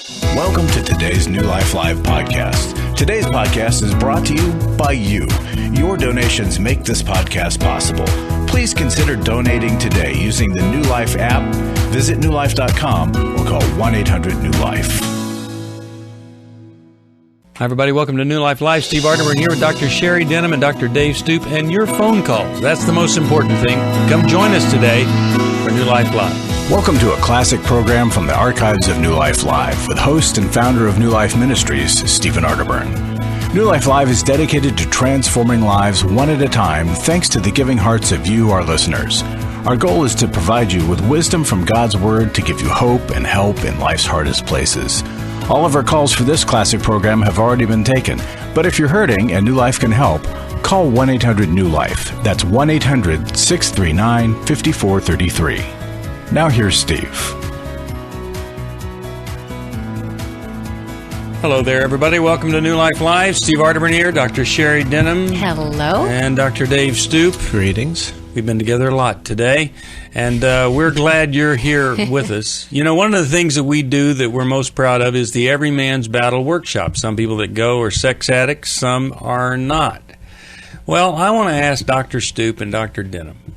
Welcome to today's New Life Live podcast. Today's podcast is brought to you by you. Your donations make this podcast possible. Please consider donating today using the New Life app, visit newlife.com, or call 1-800-NEW-LIFE. Hi, everybody. Welcome to New Life Live. Steve Arterburn here with Dr. Sheri Denham and Dr. Dave Stoop, and your phone calls. That's the most important thing. Come join us today for New Life Live. Welcome to a classic program from the archives of New Life Live with host and founder of New Life Ministries, Stephen Arterburn. New Life Live is dedicated to transforming lives one at a time thanks to the giving hearts of you, our listeners. Our goal is to provide you with wisdom from God's Word to give you hope and help in life's hardest places. All of our calls for this classic program have already been taken, but if you're hurting and New Life can help, call 1-800-NEW-LIFE. That's 1-800-639-5433. Now here's Steve. Hello there, everybody. Welcome to New Life Live. Steve Arterburn here, Dr. Sheri Denham. Hello. And Dr. Dave Stoop. Greetings. We've been together a lot today, and we're glad you're here with us. You know, one of the things that we do that we're most proud of is the Every Man's Battle Workshop. Some people that go are sex addicts, some are not. Well, I want to ask Dr. Stoop and Dr. Denham,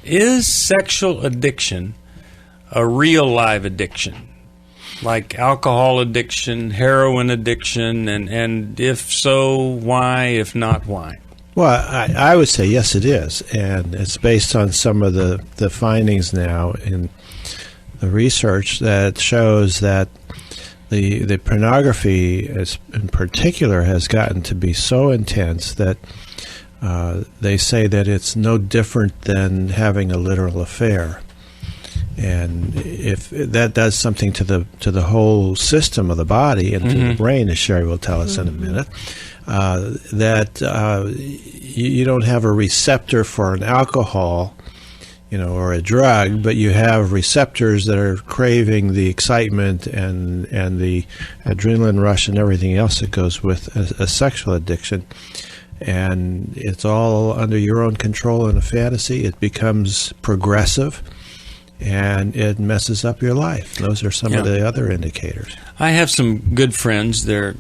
is sexual addiction a real live addiction, like alcohol addiction, heroin addiction, and if so, why? If not, why? Well, I would say yes, it is, and it's based on some of the findings now in the research that shows that the pornography, in particular, has gotten to be so intense that they say that it's no different than having a literal affair. And if that does something to the whole system of the body and to the brain, as Sheri will tell us in a minute, that you don't have a receptor for an alcohol, or a drug, but you have receptors that are craving the excitement and the adrenaline rush and everything else that goes with a sexual addiction. And it's all under your own control and a fantasy. It becomes progressive, and it messes up your life. Those are some of the other indicators. I have some good friends. They're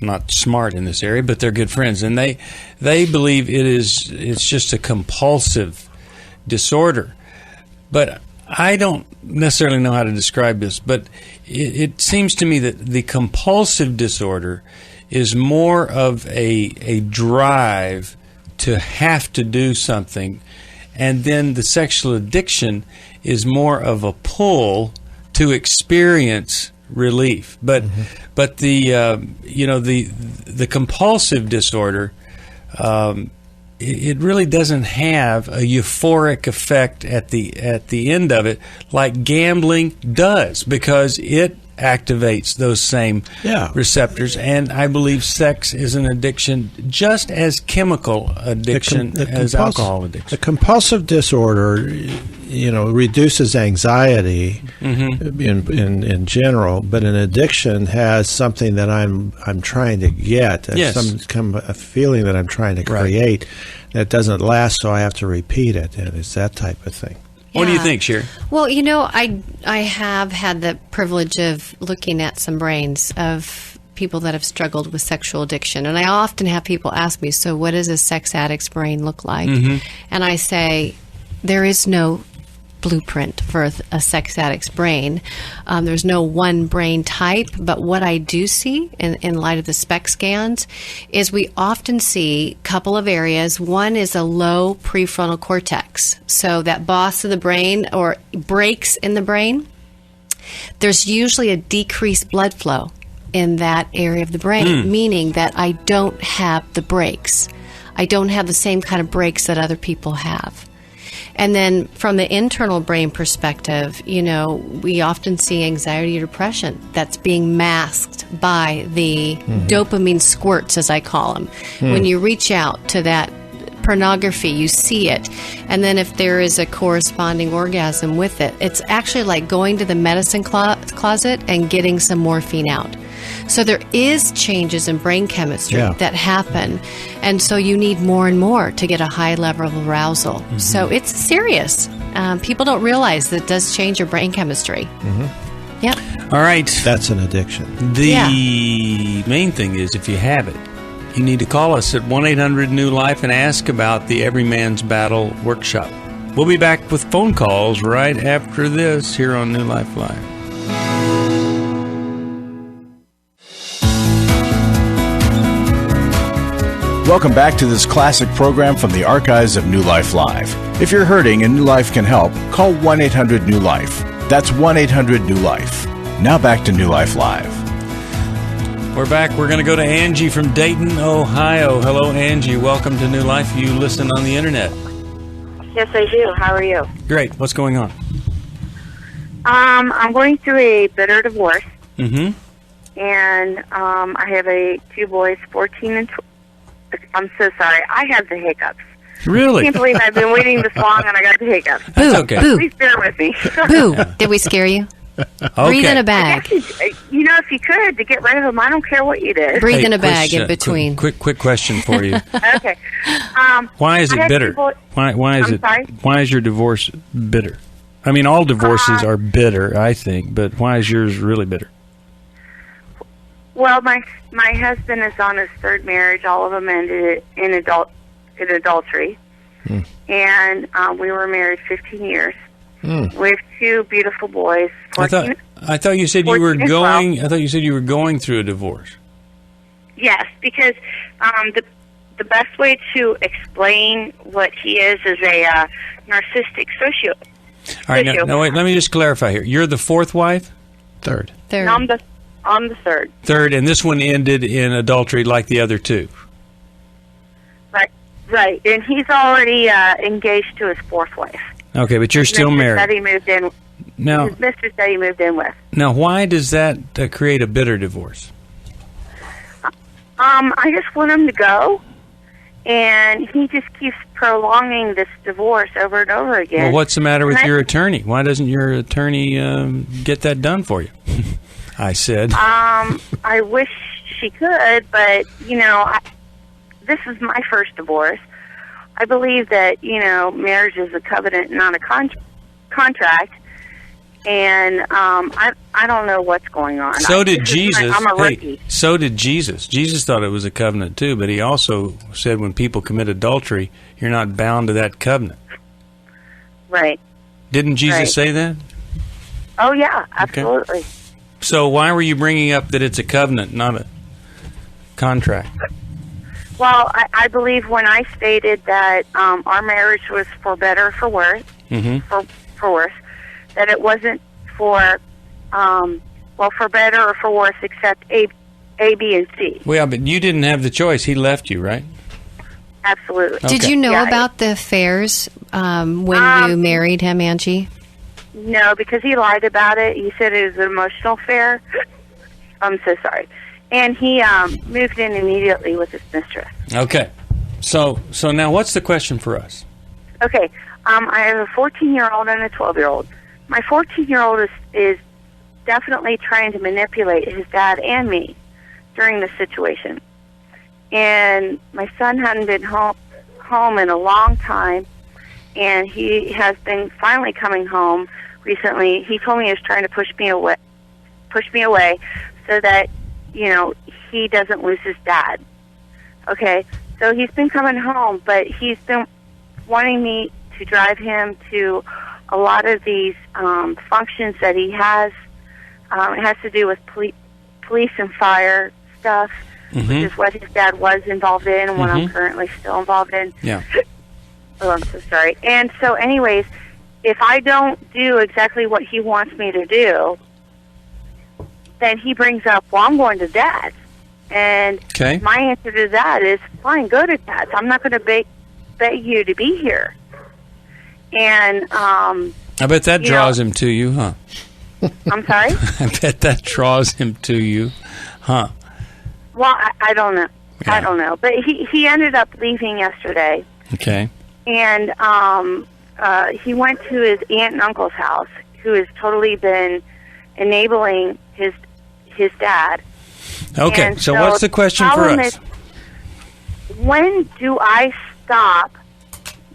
not smart in this area, but they're good friends, and they believe it's just a compulsive disorder. But I don't necessarily know how to describe this, but it seems to me that the compulsive disorder is more of a drive to have to do something, and then the sexual addiction is more of a pull to experience relief. But the compulsive disorder, it really doesn't have a euphoric effect at the end of it like gambling does, because it activates those same receptors. And I believe sex is an addiction just as chemical addiction as alcohol addiction. The compulsive disorder, reduces anxiety in general, but an addiction has something that I'm trying to get, a feeling that I'm trying to create that doesn't last, so I have to repeat it, and it's that type of thing. What do you think, Sheri? Well, I have had the privilege of looking at some brains of people that have struggled with sexual addiction. And I often have people ask me, so what does a sex addict's brain look like? And I say, there is no blueprint for a sex addict's brain. There's no one brain type, but what I do see in light of the SPECT scans is we often see a couple of areas. One is a low prefrontal cortex, so that boss of the brain or breaks in the brain. There's usually a decreased blood flow in that area of the brain, meaning that I don't have the brakes. I don't have the same kind of brakes that other people have. And then from the internal brain perspective, we often see anxiety or depression that's being masked by the dopamine squirts, as I call them. When you reach out to that pornography, you see it. And then if there is a corresponding orgasm with it, it's actually like going to the medicine closet and getting some morphine out. So there is changes in brain chemistry that happen. And so you need more and more to get a high level of arousal. Mm-hmm. So it's serious. People don't realize that it does change your brain chemistry. Mm-hmm. Yep. All right. That's an addiction. The main thing is, if you have it, you need to call us at 1-800-NEW-LIFE and ask about the Every Man's Battle workshop. We'll be back with phone calls right after this here on New Life Live. Welcome back to this classic program from the archives of New Life Live. If you're hurting and New Life can help, call 1-800-NEW-LIFE. That's 1-800-NEW-LIFE. Now back to New Life Live. We're back. We're going to go to Angie from Dayton, Ohio. Hello, Angie. Welcome to New Life. You listen on the internet. Yes, I do. How are you? Great. What's going on? I'm going through a bitter divorce. Mm-hmm. And I have two boys, 14 and 12. I'm so sorry. I have the hiccups. Really? I can't believe I've been waiting this long and I got the hiccups. That's okay. Boo. Please bear with me. Boo. Did we scare you? Okay. Breathe in a bag. Actually, if you could, to get rid of them, I don't care what you did. Breathe in a bag in between. Quick question for you. Okay. Why is it bitter? Why is I'm it? sorry? Why is your divorce bitter? I mean, all divorces are bitter, I think, but why is yours really bitter? Well, my husband is on his third marriage. All of them ended in adultery. And we were married 15 years. We have two beautiful boys. 14, I thought you said you were going. I thought you said you were going through a divorce. Yes, because the best way to explain what he is a narcissistic socio. All right, now wait. Let me just clarify here. You're the fourth wife. Third. No, I'm the third. Third, and this one ended in adultery like the other two. Right, and he's already engaged to his fourth wife. Okay, but you're still married. That he moved in. Now, his mistress that he moved in with. Now, why does that create a bitter divorce? I just want him to go, and he just keeps prolonging this divorce over and over again. Well, what's the matter with your attorney? Why doesn't your attorney get that done for you? I said. I wish she could, but, this is my first divorce. I believe that, marriage is a covenant, not a contract. And I don't know what's going on. So did Jesus. I'm a rookie. So did Jesus. Jesus thought it was a covenant too, but he also said when people commit adultery, you're not bound to that covenant. Right. Didn't Jesus say that? Oh, yeah, absolutely. Okay. So why were you bringing up that it's a covenant, not a contract? Well, I believe when I stated that our marriage was for better or for worse, for worse, that it wasn't for better or for worse except A, B, and C. Well, yeah, but you didn't have the choice. He left you, right? Absolutely. Okay. Did you know about the affairs when you married him, Angie? No, because he lied about it. He said it was an emotional affair. I'm so sorry. And he moved in immediately with his mistress. Okay. So now what's the question for us? Okay. I have a 14-year-old and a 12-year-old. My 14-year-old is definitely trying to manipulate his dad and me during this situation. And my son hadn't been home in a long time, and he has been finally coming home recently. He told me he was trying to push me away so that, he doesn't lose his dad. Okay? So he's been coming home, but he's been wanting me to drive him to a lot of these functions that he has. It has to do with police and fire stuff, which is what his dad was involved in and what I'm currently still involved in. Yeah. Oh, I'm so sorry. And so anyways, if I don't do exactly what he wants me to do, then he brings up, well, I'm going to Dad's. And my answer to that is, fine, go to Dad's. I'm not going to beg you to be here. And I bet that draws him to you, huh? I'm sorry? I bet that draws him to you, huh? Well, I don't know. Yeah. I don't know. But he ended up leaving yesterday. Okay. And he went to his aunt and uncle's house, who has totally been enabling his dad. Okay, and so what's the question for us? When do I stop?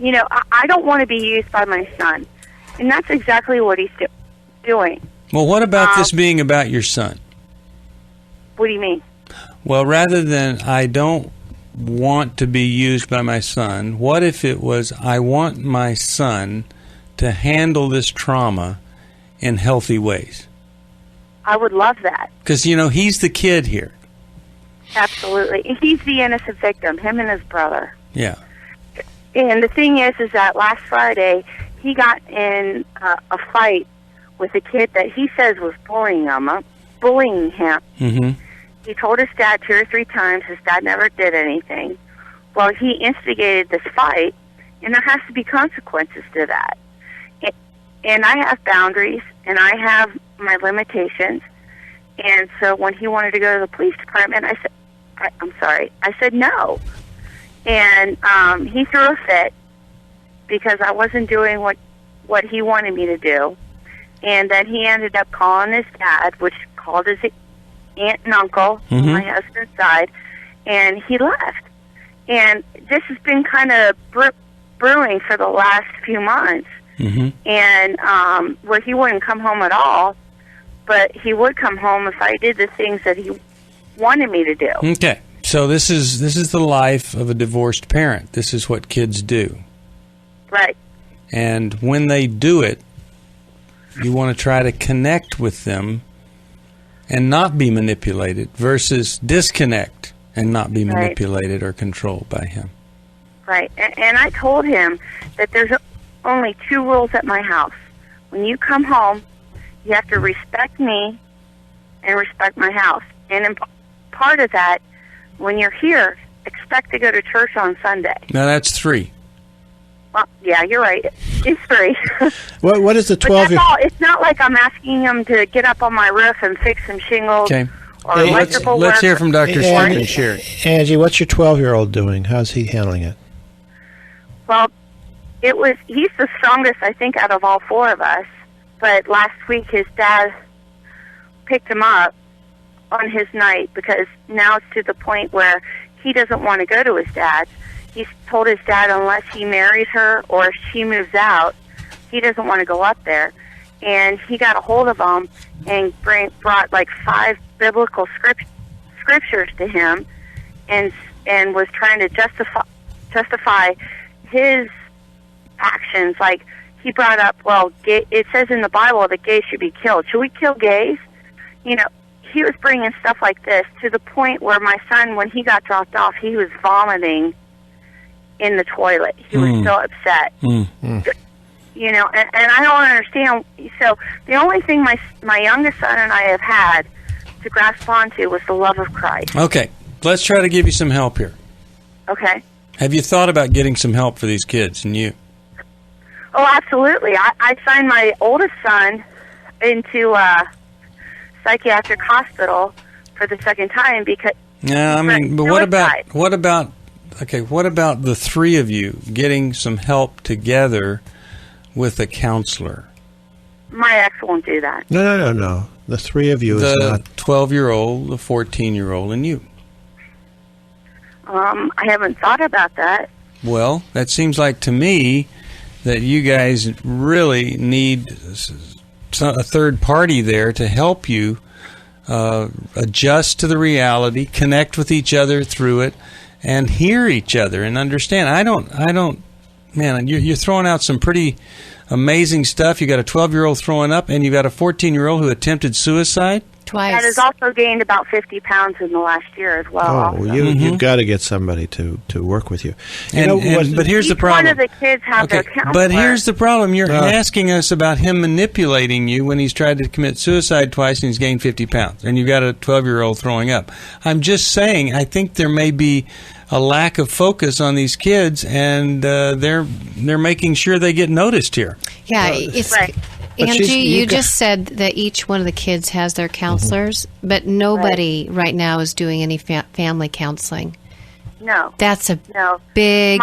I don't want to be used by my son. And that's exactly what he's doing. Well, what about this being about your son? What do you mean? Well, rather than I don't want to be used by my son, what if it was I want my son to handle this trauma in healthy ways? I would love that. Because, he's the kid here. Absolutely. He's the innocent victim, him and his brother. Yeah. And the thing is that last Friday, he got in a fight with a kid that he says was bullying him. Mm-hmm. He told his dad 2 or 3 times. His dad never did anything. Well, he instigated this fight, and there has to be consequences to that. And I have boundaries, and I have my limitations. And so when he wanted to go to the police department, I said no. And he threw a fit because I wasn't doing what he wanted me to do. And then he ended up calling his dad, which called his aunt and uncle on my husband's side, and he left. And this has been kind of brewing for the last few months. Mm-hmm. And where he wouldn't come home at all, but he would come home if I did the things that he wanted me to do. Okay. So this is the life of a divorced parent. This is what kids do. Right. And when they do it, you want to try to connect with them and not be manipulated versus disconnect and not be manipulated or controlled by him. Right. And I told him that there's only 2 rules at my house. When you come home, you have to respect me and respect my house. And in part of that, when you're here, expect to go to church on Sunday. Now that's 3. Well, yeah, you're right. It's 3. What is the 12? But that's all. It's not like I'm asking him to get up on my roof and fix some shingles. Okay. Or electrical let's work. hear from Dr. Stoop and Sheri. Angie, what's your 12-year-old doing? How's he handling it? Well, he's the strongest, I think, out of all 4 of us. But last week his dad picked him up on his night because now it's to the point where he doesn't want to go to his dad's. He's told his dad unless he marries her or she moves out, he doesn't want to go up there. And he got a hold of him and brought like 5 biblical scriptures to him and was trying to justify his actions. Like he brought up, well, it says in the Bible that gays should be killed. Should we kill gays? He was bringing stuff like this to the point where my son, when he got dropped off, he was vomiting in the toilet. He was so upset. And I don't understand. So the only thing my youngest son and I have had to grasp onto was the love of Christ. Okay, let's try to give you some help here. Okay. Have you thought about getting some help for these kids and you? Oh, absolutely. I signed my oldest son into psychiatric hospital for the 2nd time because but what about the 3 of you getting some help together with a counselor? My ex won't do that. No. The 3 of you is not. The 12-year-old, the 14-year-old, and you. I haven't thought about that. Well, that seems like to me that you guys really need a third party there to help you adjust to the reality, connect with each other through it, and hear each other and understand. Man, you're throwing out some pretty amazing stuff. You got a 12-year-old throwing up, and you got a 14-year-old who attempted suicide. Twice. That has also gained about 50 pounds in the last year as well. Oh, you've got to get somebody to work with you. But here's the problem. One of the kids have their counselor. But here's the problem. You're asking us about him manipulating you when he's tried to commit suicide twice and he's gained 50 pounds. And you've got a 12-year-old throwing up. I'm just saying, I think there may be a lack of focus on these kids, and they're making sure they get noticed here. Yeah, it's right. Angie, you just said that each one of the kids has their counselors, but nobody right now is doing any family counseling. No. That's a big...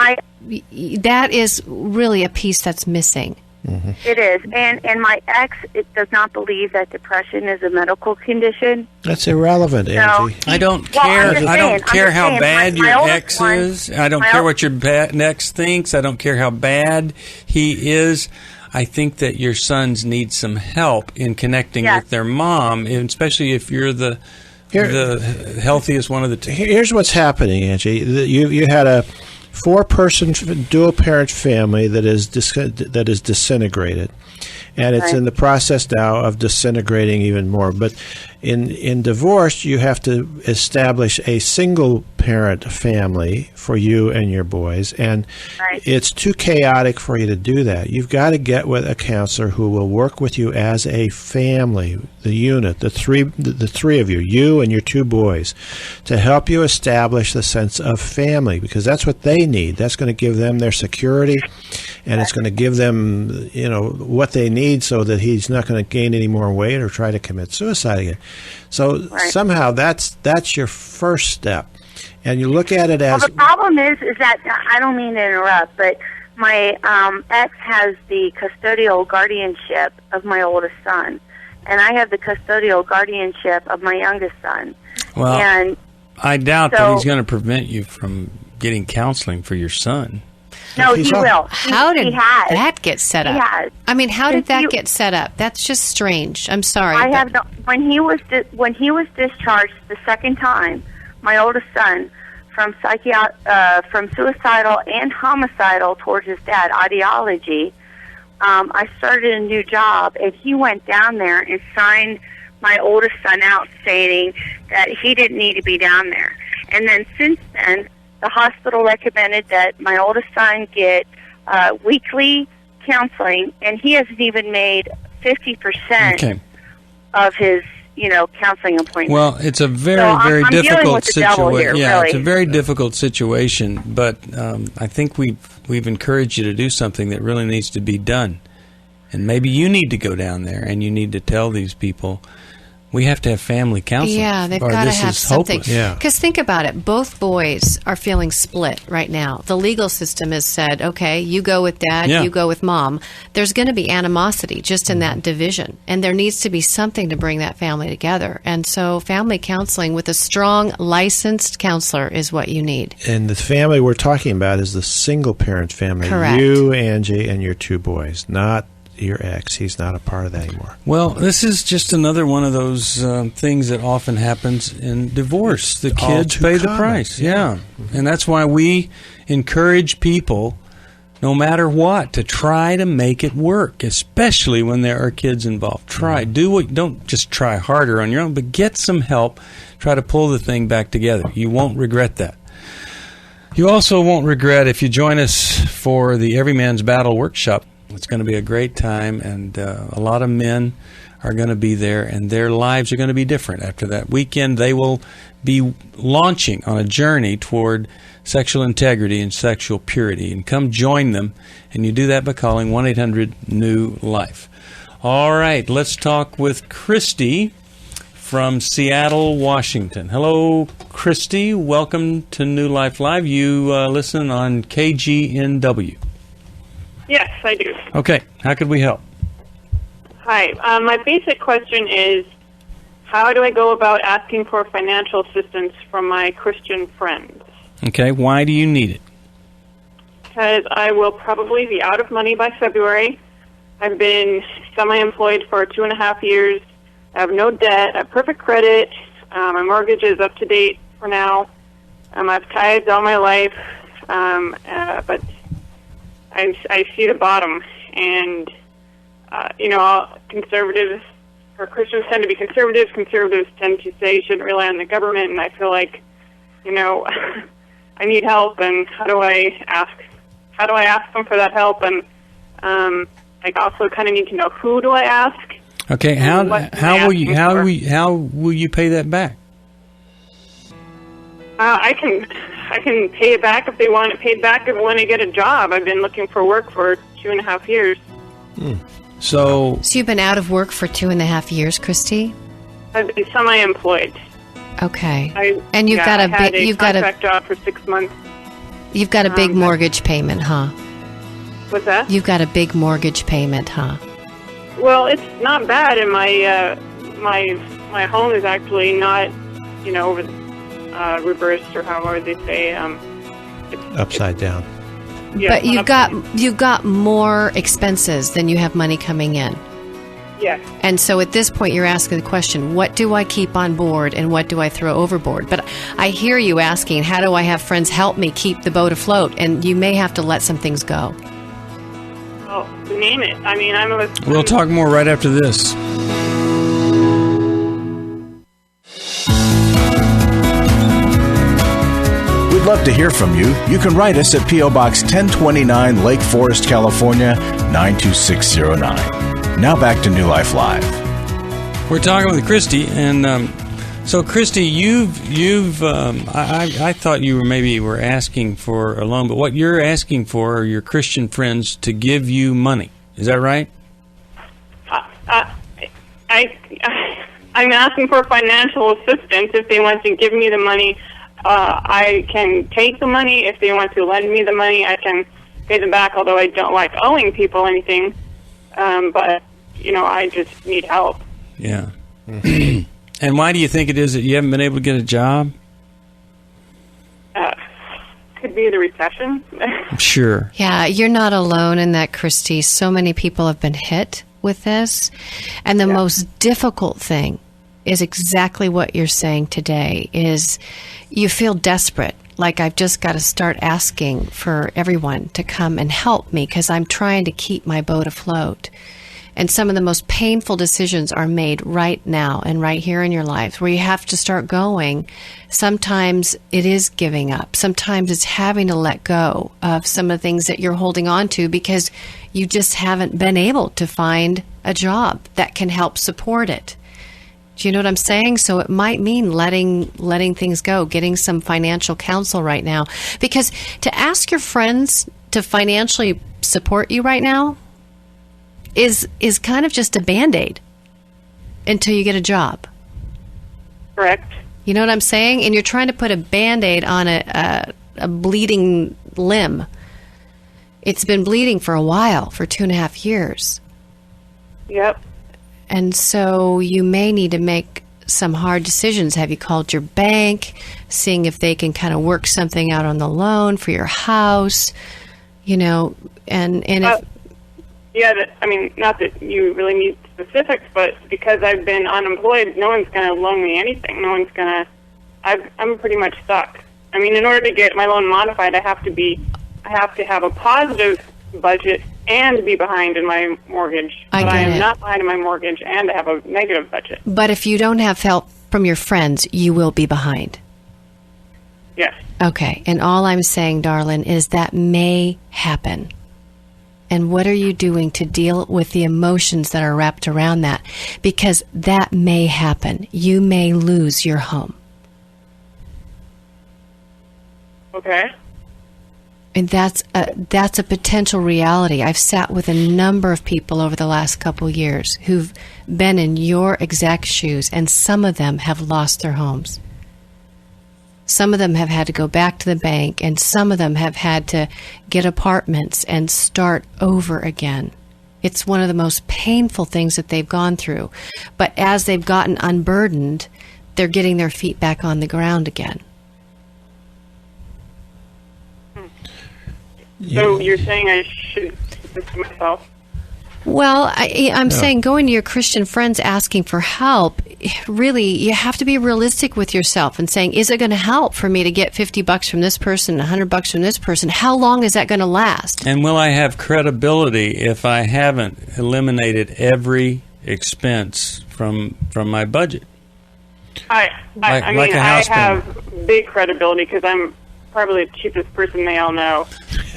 that is really a piece that's missing. Mm-hmm. It is. And my ex does not believe that depression is a medical condition. That's irrelevant, Angie. I don't care. I don't care how bad your ex is. I don't care what your ex thinks. I don't care how bad he is. I think that your sons need some help in connecting with their mom, and especially if you're the healthiest one of the two. Here's what's happening, Angie. You had a 4-person dual-parent family that is disintegrated, and it's in the process now of disintegrating even more. But in divorce, you have to establish a single-parent family for you and your boys, and it's too chaotic for you to do that. You've got to get with a counselor who will work with you as a family, the unit, the three of you and your 2 boys, to help you establish the sense of family, because that's what they need. That's going to give them their security, and it's going to give them, what they need so that he's not going to gain any more weight or try to commit suicide again. So somehow that's your first step, and you look at it as. Well, the problem is that I don't mean to interrupt, but my ex has the custodial guardianship of my oldest son, and I have the custodial guardianship of my youngest son. Well, and I doubt that he's going to prevent you from getting counseling for your son. No, he will. How did that get set up? He has. I mean, how did that get set up? That's just strange. I'm sorry. When he was discharged the second time, my oldest son, from suicidal and homicidal towards his dad ideology, I started a new job, and he went down there and signed my oldest son out, saying that he didn't need to be down there. And then since then, the hospital recommended that my oldest son get weekly counseling, and he hasn't even made 50% of his, counseling appointments. Well, it's a very difficult situation. Yeah, really. It's a very difficult situation. But I think we've encouraged you to do something that really needs to be done, and maybe you need to go down there and you need to tell these people. We have to have family counseling. Yeah, they've got to have something. Hopeless. Yeah. Because think about it. Both boys are feeling split right now. The legal system has said, okay, you go with dad, you go with mom. There's going to be animosity just in that division. And there needs to be something to bring that family together. And so family counseling with a strong, licensed counselor is what you need. And the family we're talking about is the single-parent family. Correct. You, Angie, and your 2 boys, not your ex. He's not a part of that anymore. Well, this is just another one of those things that often happens in divorce. The kids pay the price. Yeah. And that's why we encourage people, no matter what, to try to make it work, especially when there are kids involved. Don't just try harder on your own, but get some help. Try to pull the thing back together. You won't regret that. You also won't regret if you join us for the Every Man's Battle workshop. It's going to be a great time, and a lot of men are going to be there, and their lives are going to be different. After that weekend, they will be launching on a journey toward sexual integrity and sexual purity. And come join them, and you do that by calling 1-800-NEW-LIFE. All right, let's talk with Christy from Seattle, Washington. Hello, Christy. Welcome to New Life Live. You listen on KGNW. Yes, I do. Okay. How could we help? Hi. My basic question is, how do I go about asking for financial assistance from my Christian friends? Okay. Why do you need it? Because I will probably be out of money by February. I've been semi-employed for 2.5 years. I have no debt. I have perfect credit. My mortgage is up to date for now. I've tithed all my life, but I see the bottom, and conservatives or Christians tend to be conservatives. Conservatives tend to say you shouldn't rely on the government, and I feel like, I need help, and how do I ask them for that help? And I also kind of need to know, who do I ask? Okay, how will you pay that back? I can pay it back if they want it paid back when I get a job. I've been looking for work for 2.5 years. So you've been out of work for 2.5 years, Christy? I've been semi-employed. Okay. And you've got a contract job for 6 months. You've got a big mortgage payment, huh? What's that? You've got a big mortgage payment, huh? Well, it's not bad, and my home is actually not, reversed, or however they say. Upside down. Yes, But you've got more expenses than you have money coming in. Yes. And so at this point, you're asking the question, what do I keep on board and what do I throw overboard? But I hear you asking, how do I have friends help me keep the boat afloat? And you may have to let some things go. Oh, name it. I mean, We'll talk more right after this. We'd love to hear from you. You can write us at P.O. Box 1029, Lake Forest, California, 92609. Now back to New Life Live. We're talking with Christy, and so Christy, I thought you were asking for a loan, but what you're asking for are your Christian friends to give you money. Is that right? I'm asking for financial assistance. If they want to give me the money, I can take the money. If they want to lend me the money, I can pay them back, although I don't like owing people anything. But, I just need help. Yeah. And why do you think it is that you haven't been able to get a job? Could be the recession. Sure. Yeah, you're not alone in that, Christy. So many people have been hit with this. And the most difficult thing is exactly what you're saying today, is you feel desperate. Like, I've just got to start asking for everyone to come and help me because I'm trying to keep my boat afloat. And some of the most painful decisions are made right now and right here in your lives where you have to start going. Sometimes it is giving up. Sometimes it's having to let go of some of the things that you're holding on to because you just haven't been able to find a job that can help support it. Do you know what I'm saying? So it might mean letting things go, getting some financial counsel right now. Because to ask your friends to financially support you right now is kind of just a Band-Aid until you get a job. Correct. You know what I'm saying? And you're trying to put a Band-Aid on a bleeding limb. It's been bleeding for a while, for 2.5 years. Yep. And so you may need to make some hard decisions. Have you called your bank, seeing if they can kind of work something out on the loan for your house? And if... Yeah, not that you really need specifics, but because I've been unemployed, no one's going to loan me anything. No one's going to... I'm pretty much stuck. In order to get my loan modified, I have to have a positive budget and be behind in my mortgage. But I am not behind in my mortgage, and I have a negative budget. But if you don't have help from your friends, you will be behind. Yes. Okay. And all I'm saying, darling, is that may happen. And what are you doing to deal with the emotions that are wrapped around that? Because that may happen. You may lose your home. Okay. And that's a potential reality. I've sat with a number of people over the last couple of years who've been in your exact shoes, and some of them have lost their homes. Some of them have had to go back to the bank, and some of them have had to get apartments and start over again. It's one of the most painful things that they've gone through. But as they've gotten unburdened, they're getting their feet back on the ground again. So you're saying I should keep this to myself? Well, I'm saying going to your Christian friends asking for help, really, you have to be realistic with yourself and saying, is it going to help for me to get $50 from this person, $100 from this person? How long is that going to last? And will I have credibility if I haven't eliminated every expense from my budget? I have big credibility because I'm probably the cheapest person they all know.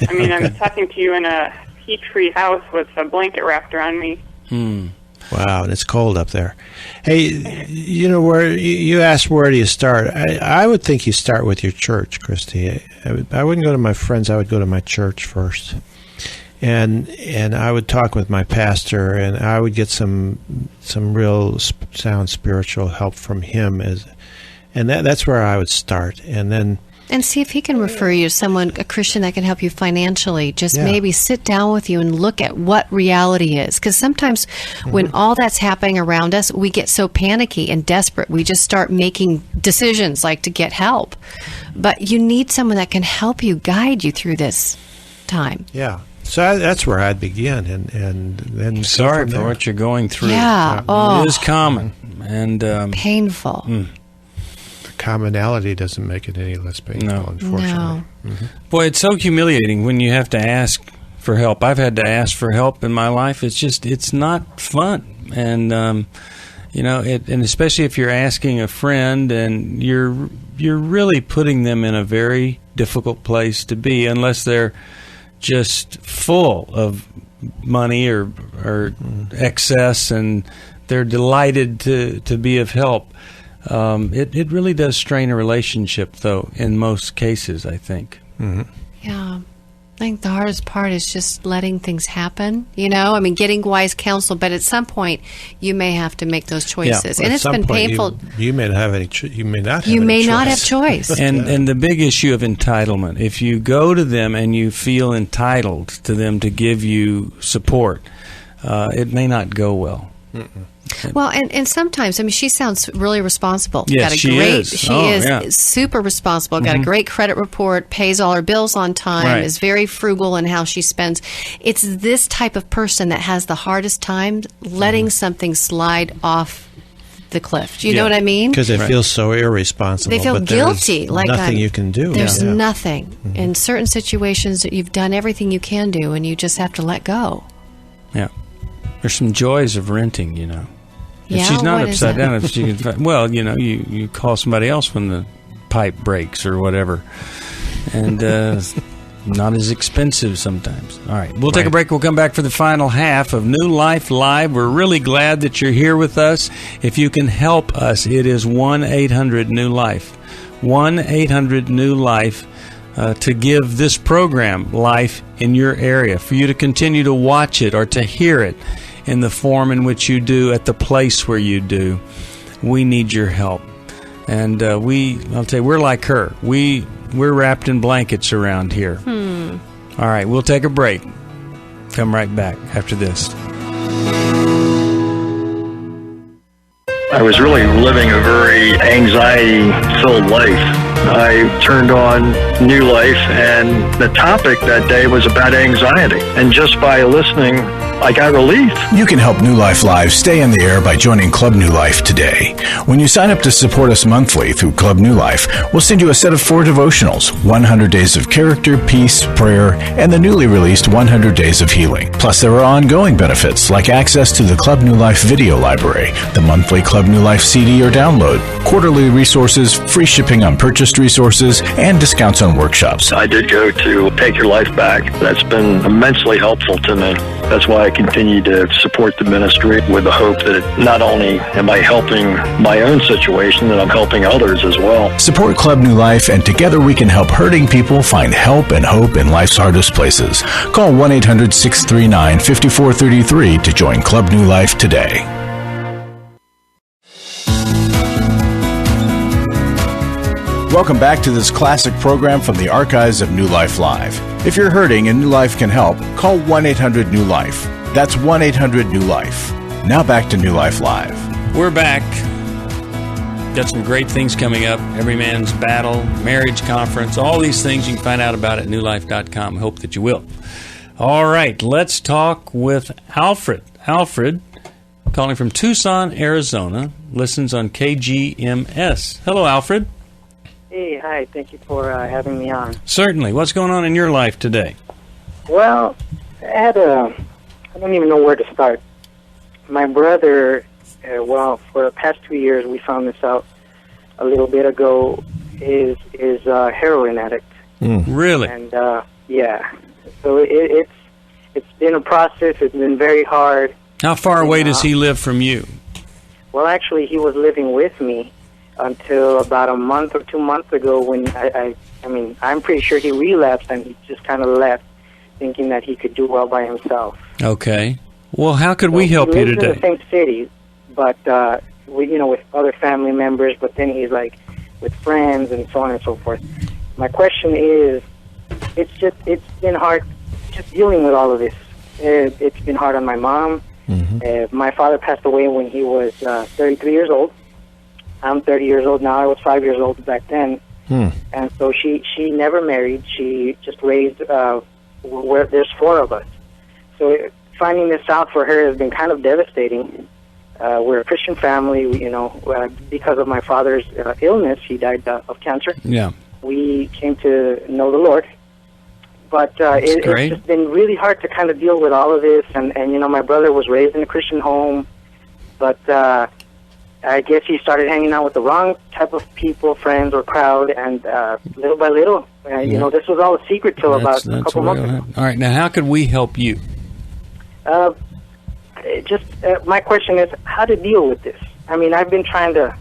I'm talking to you in a Petri house with a blanket wrapped around me. Wow, and it's cold up there. Hey, where you asked where do you start? I would think you start with your church, Christy. I wouldn't go to my friends. I would go to my church first, and I would talk with my pastor, and I would get some real sound spiritual help from him, and that's where I would start, and then. And see if he can refer you to someone, a Christian that can help you financially. Just maybe sit down with you and look at what reality is. Because sometimes when all that's happening around us, we get so panicky and desperate. We just start making decisions like to get help. But you need someone that can help you, guide you through this. time. Yeah. So that's where I'd begin, and then Sorry for what you're going through. Yeah. Oh. It is common and Painful. The commonality doesn't make it any less painful, unfortunately. No. boy, it's so humiliating when you have to ask for help. I've had to ask for help in my life. It's not fun, and and especially if you're asking a friend and you're really putting them in a very difficult place to be, unless they're just full of money or excess and they're delighted to be of help. It really does strain a relationship, though, in most cases, I think. Mm-hmm. Yeah. I think the hardest part is just letting things happen, getting wise counsel, but at some point you may have to make those choices. And it's been painful. You may not have any choice. And the big issue of entitlement, if you go to them and you feel entitled to them to give you support, it may not go well. Mm-mm. Well, and sometimes, she sounds really responsible. Yes, she is. She is super responsible. Got a great credit report, pays all her bills on time, right. Is very frugal in how she spends. It's this type of person that has the hardest time letting something slide off the cliff. Do you know what I mean? Because it feels so irresponsible. They feel guilty. Like nothing you can do. There's nothing. Mm-hmm. In certain situations, that you've done everything you can do, and you just have to let go. Yeah. There's some joys of renting, If she's not upside down, if she can, you call somebody else when the pipe breaks or whatever, and not as expensive sometimes. All right, we'll take a break. We'll come back for the final half of New Life Live. We're really glad that you're here with us. If you can help us, it is 1-800-NEW-LIFE, 1-800-NEW-LIFE. To give this program life in your area, for you to continue to watch it or to hear it in the form in which you do, at the place where you do. We need your help. And I'll tell you, we're like her. We're wrapped in blankets around here. All right, we'll take a break. Come right back after this. I was really living a very anxiety-filled life. I turned on New Life, and the topic that day was about anxiety. And just by listening, I got relief. You can help New Life Live stay in the air by joining Club New Life today. When you sign up to support us monthly through Club New Life, we'll send you a set of 4 devotionals, 100 Days of Character, Peace, Prayer, and the newly released 100 Days of Healing. Plus, there are ongoing benefits like access to the Club New Life video library, the monthly Club New Life CD or download, quarterly resources, free shipping on purchased resources, and discounts on workshops. I did go to Take Your Life Back. That's been immensely helpful to me. That's why I continue to support the ministry with the hope that not only am I helping my own situation, that I'm helping others as well. Support Club New Life, and together we can help hurting people find help and hope in life's hardest places. Call 1-800-639-5433 to join Club New Life today. Welcome back to this classic program from the archives of New Life Live. If you're hurting and New Life can help, call 1-800-NEW-LIFE. That's 1-800-NEW-LIFE. Now back to New Life Live. We're back. Got some great things coming up. Every Man's Battle, Marriage Conference, all these things you can find out about at newlife.com. Hope that you will. All right, let's talk with Alfred. Alfred, calling from Tucson, Arizona, listens on KGMS. Hello, Alfred. Hey, hi. Thank you for having me on. Certainly. What's going on in your life today? Well, I don't even know where to start. My brother, for the past 2 years, we found this out a little bit ago, is a heroin addict. Really? And, yeah. So it's been a process. It's been very hard. How far away does he live from you? Well, actually, he was living with me until about a month or 2 months ago when I'm pretty sure he relapsed and he just kind of left thinking that he could do well by himself. Okay. Well, how could we help you today? He lives in the same city, but, with other family members, but then he's like with friends and so on and so forth. My question is, it's been hard just dealing with all of this. It's been hard on my mom. Mm-hmm. My father passed away when he was 33 years old. I'm 30 years old now. I was 5 years old back then. And so she never married. She just raised where there's 4 of us. So finding this out for her has been kind of devastating. We're a Christian family. Because of my father's illness, he died of cancer. Yeah. We came to know the Lord. But it's just been really hard to kind of deal with all of this. And my brother was raised in a Christian home, but I guess he started hanging out with the wrong type of people, friends or crowd, and little by little, this was all a secret till about a couple months ago. All right, now how could we help you? My question is how to deal with this. I mean, I've been trying to,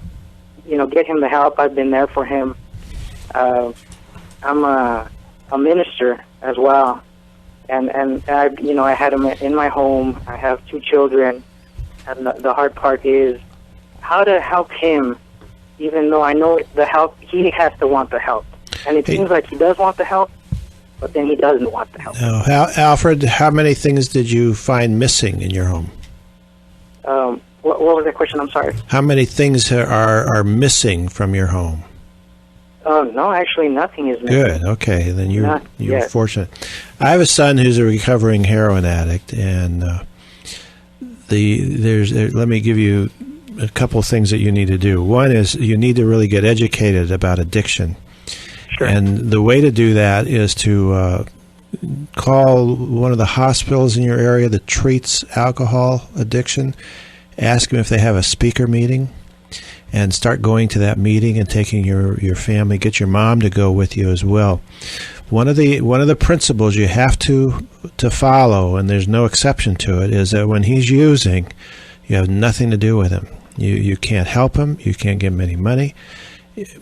get him the help. I've been there for him. I'm a minister as well, and I had him in my home. I have 2 children, and the hard part is how to help him, even though I know the help, he has to want the help. And it seems like he does want the help, but then he doesn't want the help. Alfred, how many things did you find missing in your home? What was that question? I'm sorry. How many things are missing from your home? No, actually nothing is missing. Good. Okay, then you're fortunate. I have a son who's a recovering heroin addict, and let me give you a couple of things that you need to do. One is you need to really get educated about addiction. Sure. And the way to do that is to call one of the hospitals in your area that treats alcohol addiction, ask them if they have a speaker meeting, and start going to that meeting and taking your family. Get your mom to go with you as well. One of the principles you have to follow, and there's no exception to it, is that when he's using, you have nothing to do with him. You can't help him. You can't give him any money.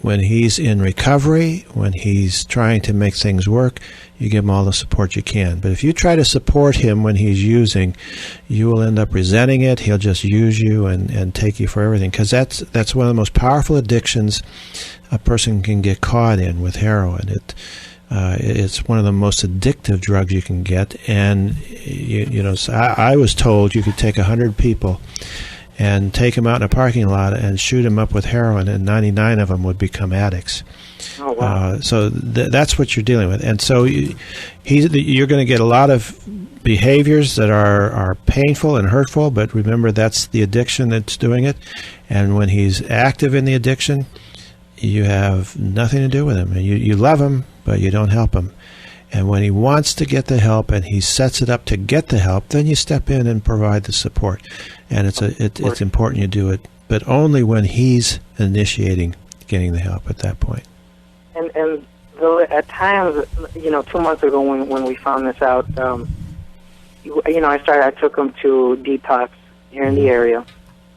When he's in recovery, when he's trying to make things work, you give him all the support you can. But if you try to support him when he's using, you will end up resenting it. He'll just use you and take you for everything, because that's one of the most powerful addictions a person can get caught in with heroin. It's one of the most addictive drugs you can get, and so I was told you could take 100 people and take them out in a parking lot and shoot them up with heroin, and 99 of them would become addicts. Oh, wow. So that's what you're dealing with. And so you're going to get a lot of behaviors that are painful and hurtful, but remember, that's the addiction that's doing it. And when he's active in the addiction, you have nothing to do with him. And you love him, but you don't help him. And when he wants to get the help and he sets it up to get the help, then you step in and provide the support. And it's important you do it, but only when he's initiating getting the help at that point. And at times, 2 months ago when we found this out, I took him to detox here in the area,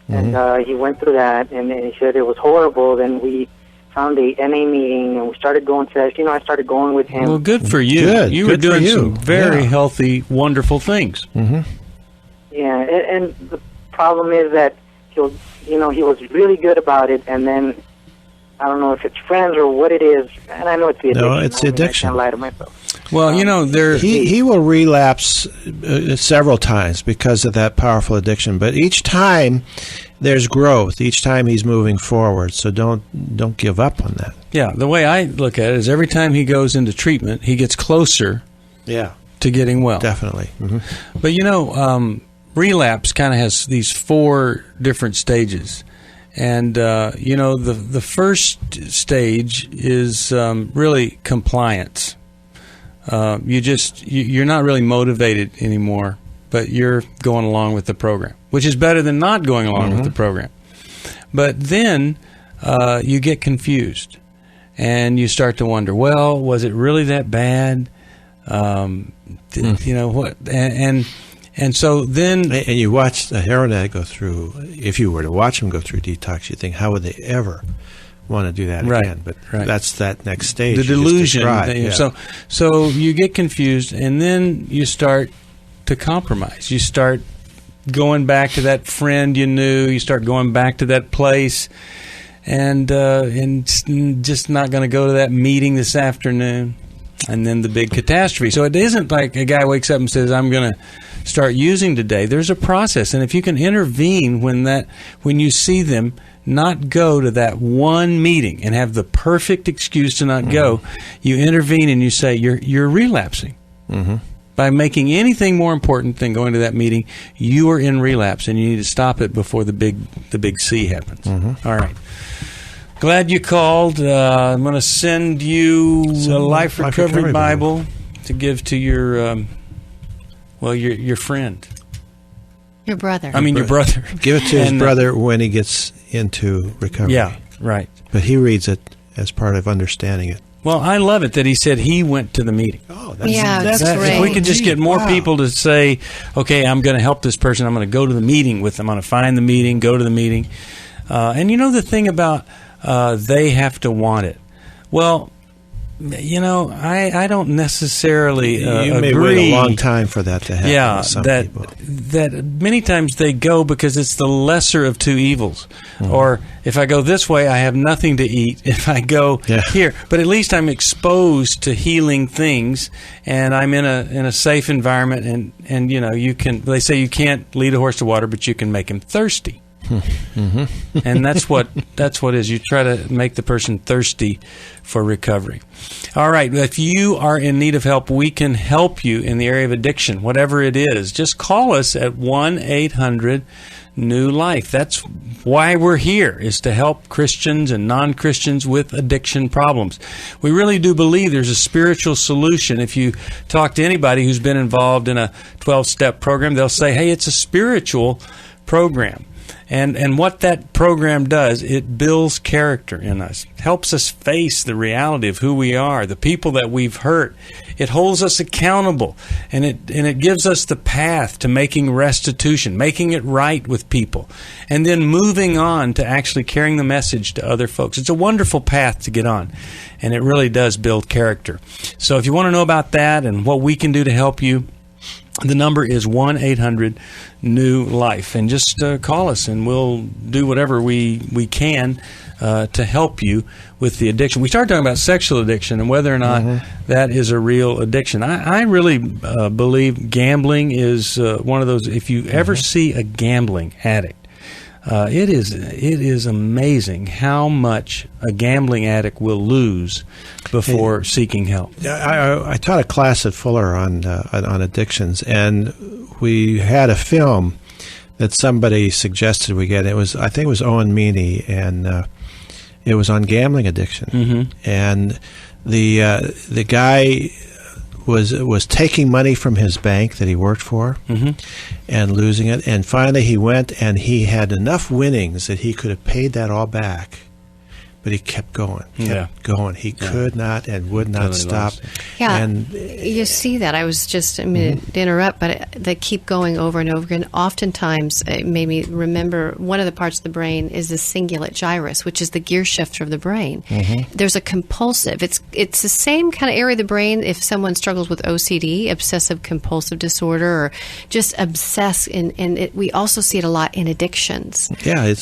and he went through that, and he said it was horrible. Then we found a NA meeting, and we started going to that. I started going with him. Well, good for you. Good. You Good were doing for you. some very healthy, wonderful things. Mm-hmm. Yeah, and the problem is that he was really good about it, and then I don't know if it's friends or what it is, and I know it's the addiction. No, it's the addiction. I can't lie to myself. Well, he will relapse several times because of that powerful addiction, but each time there's growth. Each time he's moving forward, so don't give up on that. Yeah, the way I look at it is every time he goes into treatment, he gets closer to getting well. Definitely. Mm-hmm. But, relapse kind of has these 4 different stages. And, the first stage is really compliance. You're not really motivated anymore, but you're going along with the program, which is better than not going along with the program. But then you get confused, and you start to wonder, well, was it really that bad? What? And so then... And you watch a heroin addict go through, if you were to watch him go through detox, you think, how would they ever want to do that again? But that's that next stage. The delusion. Yeah. So you get confused, and then you start to compromise. You start going back to that friend you knew. You start going back to that place, and just not going to go to that meeting this afternoon. And then the big catastrophe. So it isn't like a guy wakes up and says, I'm going to start using today. There's a process. And if you can intervene when you see them not go to that one meeting and have the perfect excuse to not go, you intervene and you say, you're relapsing. By making anything more important than going to that meeting, you are in relapse, and you need to stop it before the big C happens. All right. Glad you called. I'm going to send you a Life Recovery Bible to give to your friend. Your brother. I mean, your brother. Give it to his brother when he gets into recovery. Yeah, right. But he reads it as part of understanding it. Well, I love it that he said he went to the meeting. Oh, that's great. If we could just get more people to say, okay, I'm going to help this person. I'm going to go to the meeting with them. I'm going to find the meeting, go to the meeting. And you know the thing about they have to want it. Well, you know, I don't necessarily you may agree. wait a long time for that to happen with some people. That many times they go because it's the lesser of two evils. Or if I go this way, I have nothing to eat. If I go here, but at least I'm exposed to healing things, and I'm in a safe environment. And you know, you can. They say you can't lead a horse to water, but you can make him thirsty. And that's what is. You try to make the person thirsty for recovery. All right. If you are in need of help, we can help you in the area of addiction, whatever it is. Just call us at 1-800-NEW-LIFE. That's why we're here, is to help Christians and non-Christians with addiction problems. We really do believe there's a spiritual solution. If you talk to anybody who's been involved in a 12-step program, they'll say, hey, it's a spiritual program. And what that program does, it builds character in us, helps us face the reality of who we are, the people that we've hurt. It holds us accountable, and it gives us the path to making restitution, making it right with people, and then moving on to actually carrying the message to other folks. It's a wonderful path to get on, and it really does build character. So if you want to know about that and what we can do to help you, the number is 1-800-NEW-LIFE, and just call us, and we'll do whatever we can to help you with the addiction. We started talking about sexual addiction and whether or not that is a real addiction. I really believe gambling is one of those. If you ever see a gambling addict, it is amazing how much a gambling addict will lose before seeking help. I taught a class at Fuller on addictions, and we had a film that somebody suggested we get. I think it was Owen Meany, and it was on gambling addiction. And the guy was taking money from his bank that he worked for and losing it. And finally he went, and he had enough winnings that he could have paid that all back. But he kept going, going. He could not and would not stop. Yeah, and you see that. I was just, to interrupt, but they keep going over and over again. Oftentimes, it made me remember one of the parts of the brain is the cingulate gyrus, which is the gear shifter of the brain. There's a compulsive. It's the same kind of area of the brain if someone struggles with OCD, obsessive compulsive disorder, or just obsess. And we also see it a lot in addictions. Yeah,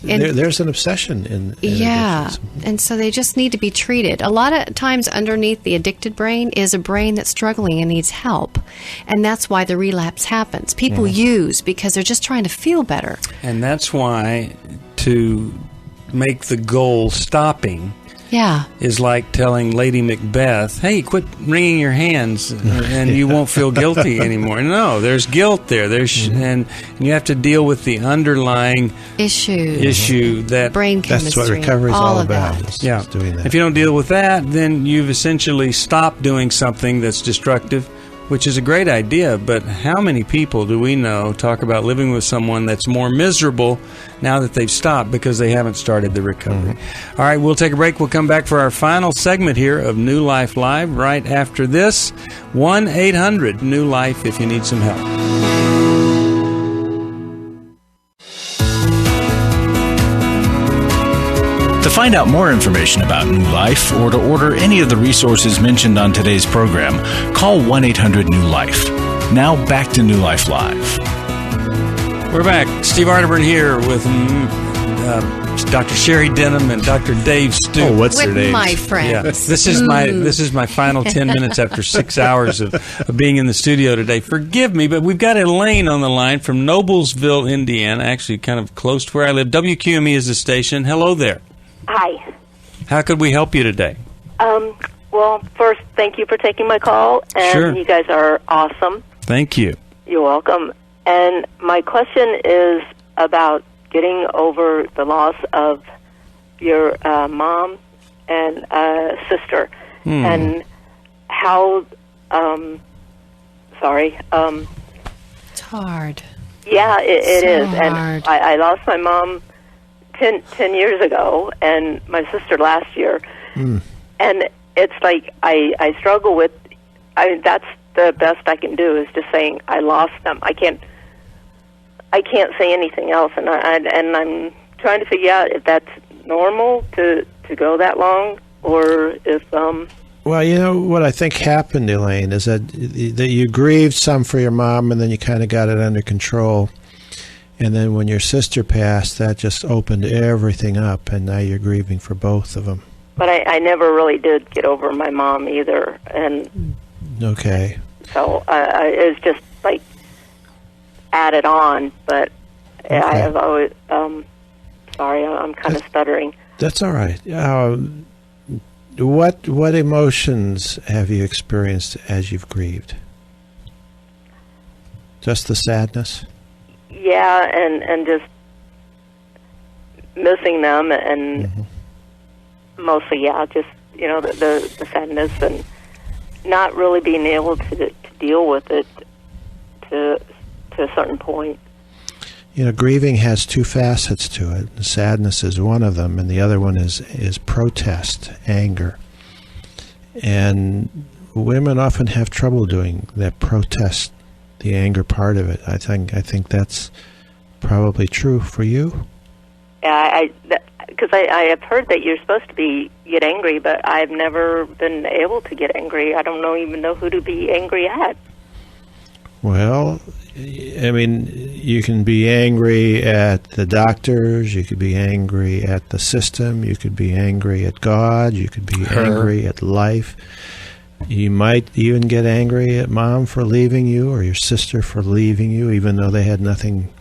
there's an obsession in addictions. And so they just need to be treated. A lot of times underneath the addicted brain is a brain that's struggling and needs help. And that's why the relapse happens. People use because they're just trying to feel better. And that's why to make the goal stopping is like telling Lady Macbeth, hey, quit wringing your hands and you won't feel guilty anymore. No, there's guilt there. And you have to deal with the underlying issue that brain chemistry. That's what recovery is all about. Doing that. If you don't deal with that, then you've essentially stopped doing something that's destructive, which is a great idea, but how many people do we know talk about living with someone that's more miserable now that they've stopped because they haven't started the recovery? All right, we'll take a break. We'll come back for our final segment here of New Life Live right after this. 1-800-NEW-LIFE if you need some help. To find out more information about New Life or to order any of the resources mentioned on today's program, call 1-800-NEW-LIFE. Now back to New Life Live. We're back. Steve Arterburn here with Dr. Sheri Denham and Dr. Dave Stoop. Oh, what's their name? My friends. Yeah, this is my final 10 minutes after 6 hours of being in the studio today. Forgive me, but we've got Elaine on the line from Noblesville, Indiana, actually kind of close to where I live. WQME is the station. Hello there. Hi. How could we help you today? Well, first, thank you for taking my call, and Sure. you guys are awesome. Thank you. You're welcome. And my question is about getting over the loss of your mom and sister, and how. It's hard. Yeah, it So is. hard. And I lost my mom 10 years ago, and my sister last year. And it's like I struggle with. That's the best I can do, is just saying I lost them. I can't say anything else, and I'm trying to figure out if that's normal to go that long, or if Well, you know what I think happened, Elaine, is that you grieved some for your mom, and then you kind of got it under control. And then when your sister passed, that just opened everything up, and now you're grieving for both of them. But I never really did get over my mom either, and Okay. so it's just like added on. But I have always. Sorry, I'm kind of stuttering. That's all right. What emotions have you experienced as you've grieved? Just the sadness? Yeah, and just missing them, and mostly, just the sadness, and not really being able to deal with it to a certain point. Grieving has two facets to it. Sadness is one of them, and the other one is protest, anger. And women often have trouble doing that protest, the anger part of it. I think that's probably true for you. Yeah, because I have heard that you're supposed to get angry, but I've never been able to get angry. I don't even know who to be angry at. Well, I mean, you can be angry at the doctors, you could be angry at the system, you could be angry at God, you could be angry at life. You might even get angry at mom for leaving you, or your sister for leaving you, even though they had nothing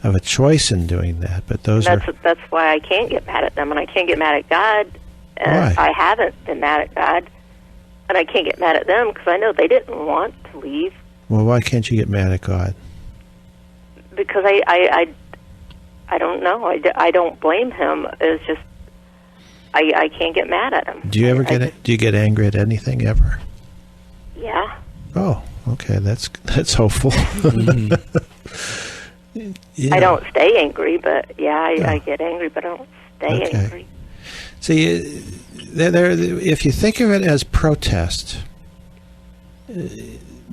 of a choice in doing that. But that's why I can't get mad at them, and I can't get mad at God. And Why? I haven't been mad at God, and I can't get mad at them because I know they didn't want to leave. Well, why can't you get mad at God? Because I don't know. I don't blame him. It's just I can't get mad at him. Do you get angry at anything ever? Yeah. Oh, okay, that's hopeful. Yeah. I don't stay angry, but I get angry, but I don't stay angry. See, if you think of it as protest,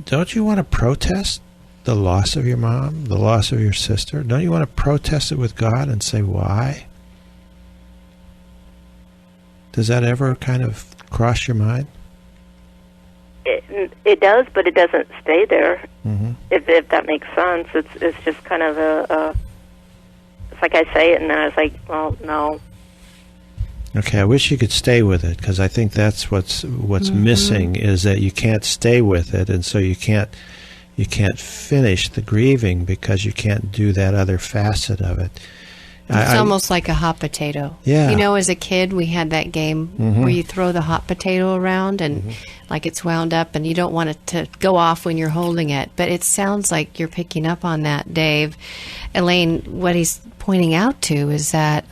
don't you want to protest the loss of your mom, the loss of your sister? Don't you want to protest it with God and say why? Does that ever kind of cross your mind? It does, but it doesn't stay there. Mm-hmm. If that makes sense, it's just kind of it's like I say it, and then I was like, well, no. Okay, I wish you could stay with it, because I think that's what's missing, is that you can't stay with it, and so you can't finish the grieving because you can't do that other facet of it. It's almost like a hot potato. Yeah. As a kid, we had that game where you throw the hot potato around and like it's wound up, and you don't want it to go off when you're holding it. But it sounds like you're picking up on that, Dave. Elaine, what he's pointing out to is that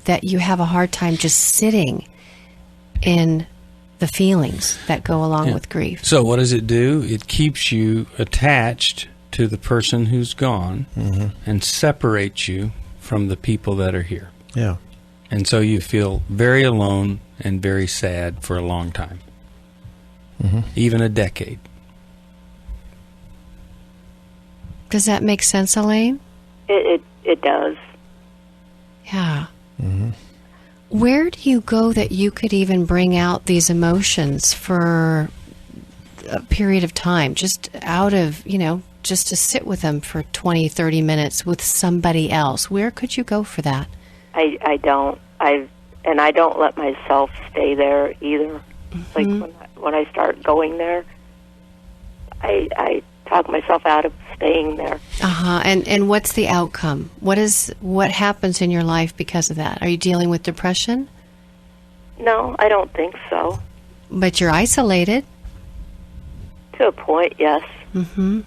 that you have a hard time just sitting in the feelings that go along with grief. So what does it do? It keeps you attached to the person who's gone and separates you from the people that are here. Yeah. And so you feel very alone and very sad for a long time. Even a decade. Does that make sense, Elaine? It does. Yeah. Where do you go that you could even bring out these emotions for a period of time, just out of, just to sit with them for 20, 30 minutes with somebody else? Where could you go for that? I don't. I don't let myself stay there either. Like when I start going there, I talk myself out of staying there. And what's the outcome? What happens in your life because of that? Are you dealing with depression? No, I don't think so. But you're isolated. To a point, yes. Mm-hmm.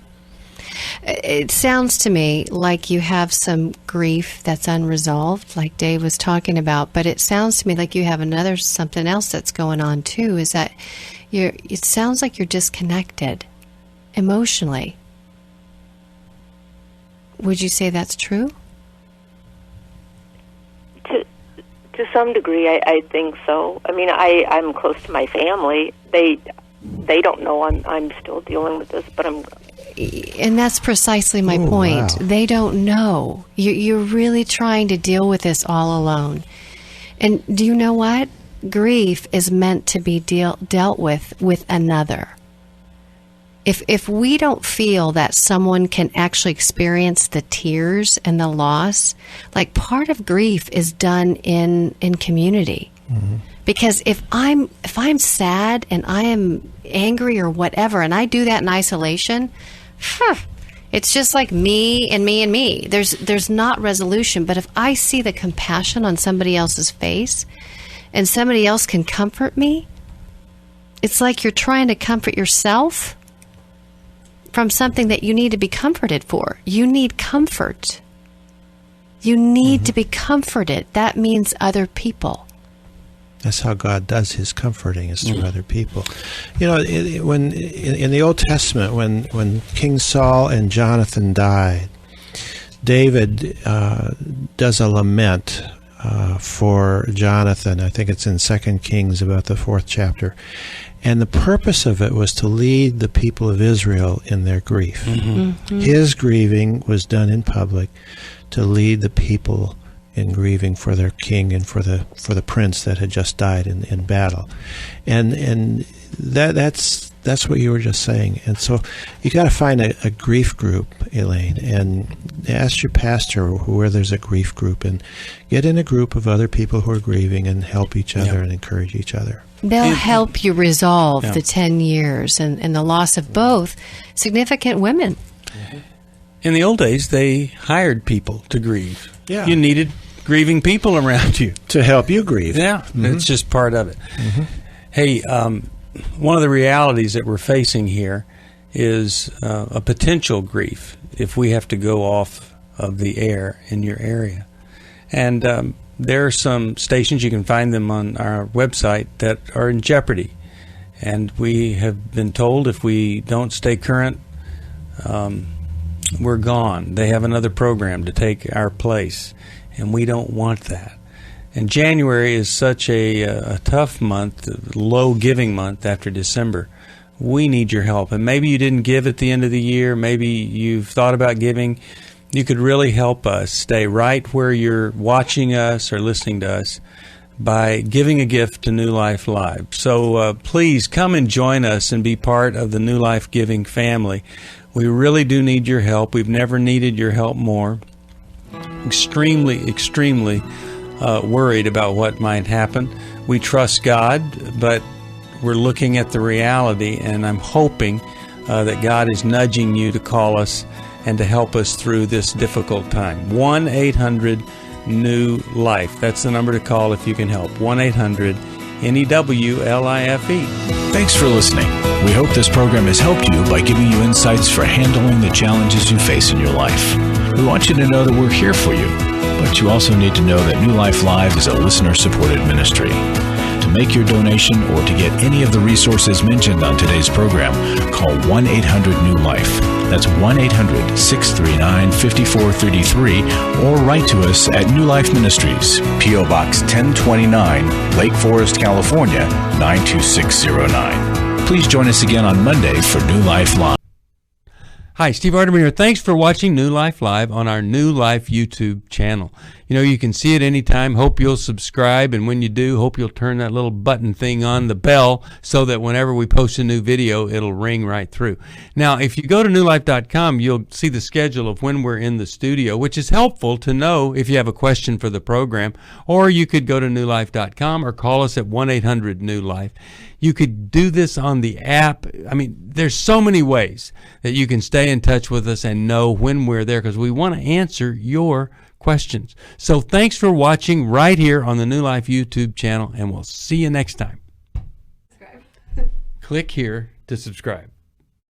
It sounds to me like you have some grief that's unresolved, like Dave was talking about, but it sounds to me like you have something else that's going on too, is that it sounds like you're disconnected emotionally. Would you say that's true? To some degree, I think so. I mean, I'm close to my family. They don't know I'm still dealing with this, but I'm... And that's precisely my point. Wow. They don't know. You're really trying to deal with this all alone. And do you know what? Grief is meant to be dealt with another. If we don't feel that someone can actually experience the tears and the loss, like part of grief is done in community. Mm-hmm. Because if I'm sad and I am angry or whatever, and I do that in isolation, it's just like me and me and me. There's not resolution. But if I see the compassion on somebody else's face and somebody else can comfort me, it's like you're trying to comfort yourself from something that you need to be comforted for. You need comfort. You need to be comforted. That means other people. That's how God does his comforting, is through other people. You know, when in the Old Testament, when King Saul and Jonathan died, David does a lament for Jonathan. I think it's in 2 Kings, about the 4th chapter. And the purpose of it was to lead the people of Israel in their grief. Mm-hmm. Mm-hmm. His grieving was done in public to lead the people in grieving for their king and for the prince that had just died in battle. And that's what you were just saying. And so you got to find a grief group, Elaine, and ask your pastor where there's a grief group, and get in a group of other people who are grieving and help each other and encourage each other. They'll help you resolve the 10 years and the loss of both significant women. In the old days, they hired people to grieve. Yeah. You needed grieving people around you. To help you grieve. Yeah, it's just part of it. Mm-hmm. Hey, one of the realities that we're facing here is a potential grief if we have to go off of the air in your area. And there are some stations, you can find them on our website, that are in jeopardy. And we have been told if we don't stay current, we're gone. They have another program to take our place, and we don't want that. And January is such a tough month, low giving month after December. We need your help. And maybe you didn't give at the end of the year. Maybe you've thought about giving. You could really help us stay right where you're watching us or listening to us by giving a gift to New Life Live. So please come and join us and be part of the New Life Giving family. We really do need your help. We've never needed your help more. Extremely, extremely worried about what might happen. We trust God, but we're looking at the reality, and I'm hoping that God is nudging you to call us and to help us through this difficult time. 1-800-NEW-LIFE. That's the number to call if you can help. 1-800-NEWLIFE. Thanks for listening. We hope this program has helped you by giving you insights for handling the challenges you face in your life. We want you to know that we're here for you, but you also need to know that New Life Live is a listener-supported ministry. To make your donation or to get any of the resources mentioned on today's program, call 1-800-NEW-LIFE. That's 1-800-639-5433, or write to us at New Life Ministries, P.O. Box 1029, Lake Forest, California, 92609. Please join us again on Monday for New Life Live. Hi, Steve Arterburn here. Thanks for watching New Life Live on our New Life YouTube channel. You know, you can see it anytime. Hope you'll subscribe, and when you do, hope you'll turn that little button thing on, the bell, so that whenever we post a new video, it'll ring right through. Now, if you go to newlife.com, you'll see the schedule of when we're in the studio, which is helpful to know if you have a question for the program, or you could go to newlife.com or call us at 1-800-NEW-LIFE. You could do this on the app. I mean, there's so many ways that you can stay in touch with us and know when we're there, because we want to answer your questions. So thanks for watching right here on the New Life YouTube channel, and we'll see you next time. click here to subscribe.